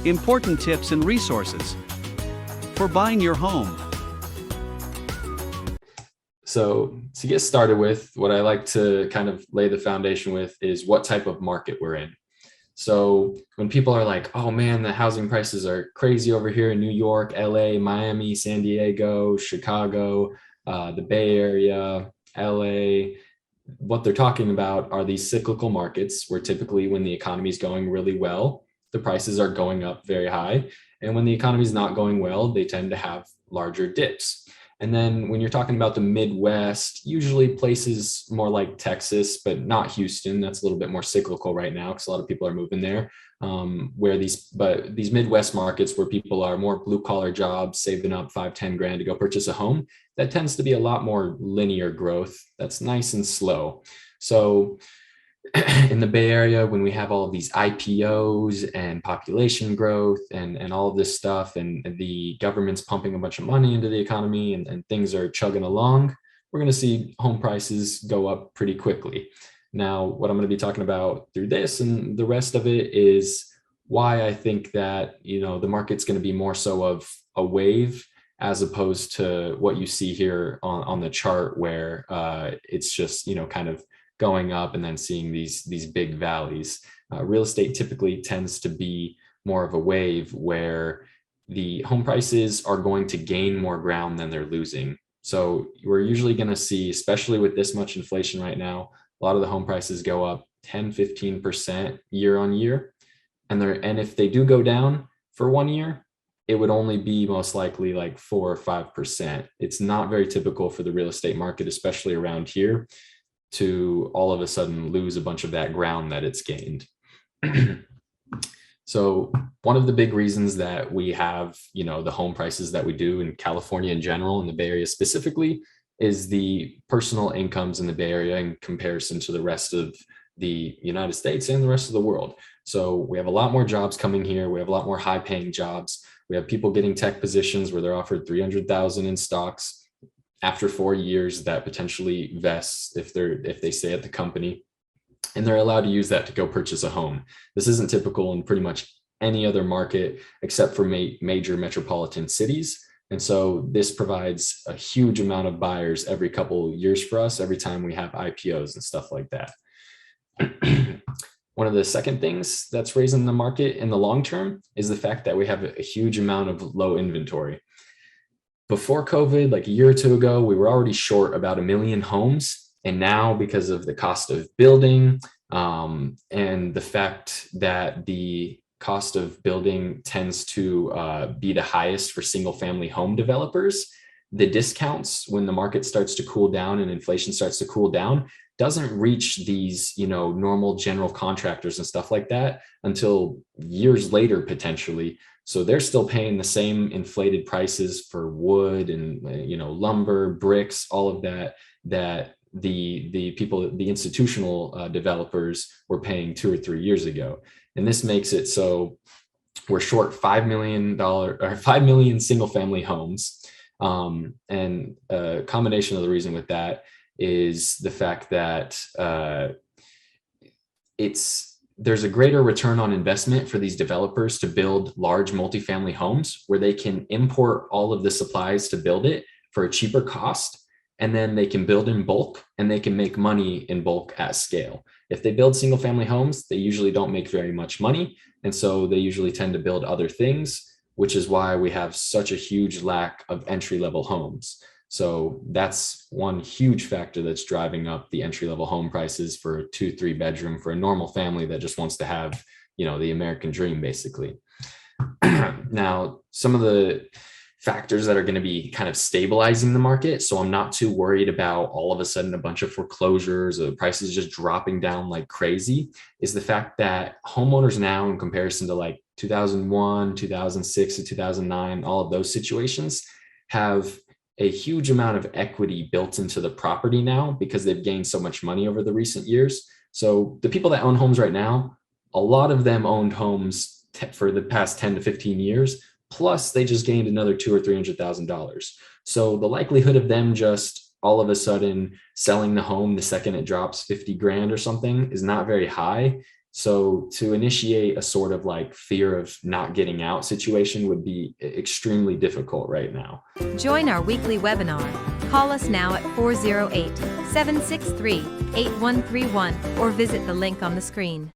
Important tips and resources for buying your home. So to get started with, what I like to kind of lay the foundation with is what type of market we're in. So when people are like, oh man, the housing prices are crazy over here in New York, LA, Miami, San Diego, Chicago, the Bay Area, LA, what they're talking about are these cyclical markets where typically when the economy is going really well, the prices are going up very high. And when the economy is not going well, they tend to have larger dips. And then when you're talking about the Midwest, usually places more like Texas, but not Houston. That's a little bit more cyclical right now because a lot of people are moving there. But these Midwest markets where people are more blue collar jobs, saving up 5, 10 grand to go purchase a home, that tends to be a lot more linear growth. That's nice and slow. So in the Bay Area, when we have all of these IPOs and population growth and all of this stuff, and the government's pumping a bunch of money into the economy and things are chugging along, we're going to see home prices go up pretty quickly. Now, what I'm going to be talking about through this and the rest of it is why I think that, the market's going to be more so of a wave as opposed to what you see here on the chart where it's just, kind of going up and then seeing these big valleys. Real estate typically tends to be more of a wave where the home prices are going to gain more ground than they're losing. So we're usually going to see, especially with this much inflation right now, a lot of the home prices go up 10, 15% year on year. And if they do go down for 1 year, it would only be most likely like 4 or 5%. It's not very typical for the real estate market, especially around here, to all of a sudden lose a bunch of that ground that it's gained. So one of the big reasons that we have, the home prices that we do in California in general, in the Bay Area specifically, is the personal incomes in the Bay Area in comparison to the rest of the United States and the rest of the world. So we have a lot more jobs coming here. We have a lot more high paying jobs. We have people getting tech positions where they're offered 300,000 in stocks after 4 years that potentially vests if they stay at the company, and they're allowed to use that to go purchase a home. This isn't typical in pretty much any other market except for major metropolitan cities. And so this provides a huge amount of buyers every couple of years for us, every time we have IPOs and stuff like that. One of the second things that's raising the market in the long term is the fact that we have a huge amount of low inventory. Before COVID, like a year or two ago, we were already short about 1 million homes. And now, because of the cost of building and the fact that the cost of building tends to be the highest for single family home developers, the discounts when the market starts to cool down and inflation starts to cool down doesn't reach these, normal general contractors and stuff like that until years later, potentially. So they're still paying the same inflated prices for wood and, lumber, bricks, all of that the people, the institutional developers were paying 2 or 3 years ago. And this makes it so we're short $5 million single family homes. And a combination of the reason with that is the fact that there's a greater return on investment for these developers to build large multifamily homes where they can import all of the supplies to build it for a cheaper cost. And then they can build in bulk and they can make money in bulk at scale. If they build single family homes, they usually don't make very much money. And so they usually tend to build other things, which is why we have such a huge lack of entry level homes. So that's one huge factor that's driving up the entry level home prices for a 2-3 bedroom for a normal family that just wants to have, the American dream, basically. Now, some of the factors that are going to be kind of stabilizing the market, so I'm not too worried about all of a sudden a bunch of foreclosures or prices just dropping down like crazy, is the fact that homeowners now, in comparison to like 2001, 2006 to 2009, all of those situations, have a huge amount of equity built into the property now because they've gained so much money over the recent years. So the people that own homes right now, a lot of them owned homes for the past 10 to 15 years, plus they just gained another $200,000 or $300,000. So the likelihood of them just all of a sudden selling the home the second it drops 50 grand or something is not very high. So to initiate a sort of like fear of not getting out situation would be extremely difficult right now. Join our weekly webinar. Call us now at 408-763-8131 or visit the link on the screen.